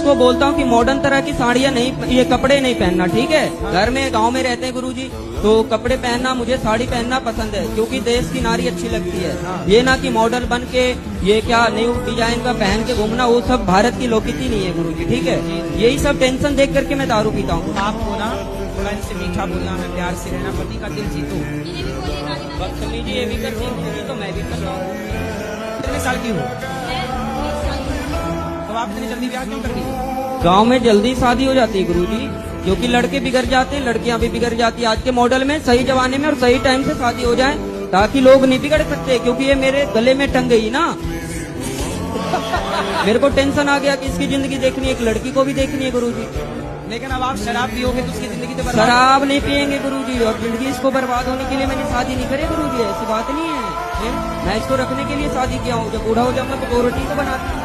इसको बोलता हूँ कि मॉडर्न तरह की साड़ियाँ नहीं, ये कपड़े नहीं पहनना, ठीक है। घर में गांव में रहते हैं गुरुजी, तो कपड़े पहनना, मुझे साड़ी पहनना पसंद है, क्योंकि देश की नारी अच्छी लगती है। ये ना कि मॉडल बन के ये क्या न्यू डिजाइन का पहन के घूमना, वो सब भारत की लोकनीति नहीं है गुरुजी, ठीक है। यही सब टेंशन देख करके मैं दारू पीता हूँ। आपको ना थोड़ा इनसे मीठा बोलना है, प्यार से रहना, पति का दिल जीतो। बदतमीजी ये भी करती है तो मैं भी कर रहा हूँ। कितने साल की हो? तो आप इतनी जल्दी ब्याह क्यों कर दी? गांव में जल्दी शादी हो जाती है गुरुजी, क्योंकि लड़के बिगड़ जाते हैं, लड़कियां भी बिगड़ जाती है। आज के मॉडल में सही जमाने में और सही टाइम से शादी हो जाए, ताकि लोग नहीं बिगड़ सकते, क्योंकि ये मेरे गले में टंग गई ना। मेरे को टेंशन आ गया कि इसकी जिंदगी देखनी है, एक लड़की को भी देखनी है गुरुजी। लेकिन अब आप शराब पियोगे तो उसकी जिंदगी तो बर्बाद। शराब नहीं पियेंगे गुरुजी, और जिंदगी इसको बर्बाद होने के लिए मैंने शादी नहीं करी गुरुजी, ऐसी बात नहीं है। मैं इसको रखने के लिए शादी किया हूँ, जब बूढ़ा हो जाऊंगा तो दो रोटी तो बनाती